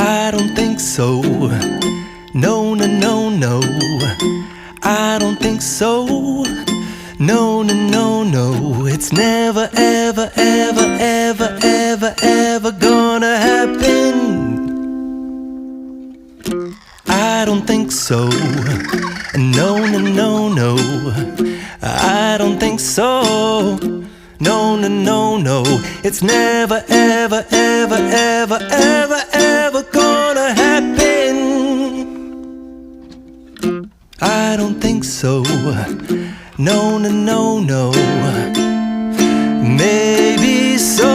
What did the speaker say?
I don't think so. No, no, no, no. I don't think so. No, no, no, no. It's never, ever, ever, ever, ever, ever gonna happen. I don't think so. No, no, no, no. I don't think so. No, no, no, no. It's never, ever, ever, ever, ever, ever gonna happen. I don't think so. No, no, no, no. Maybe so.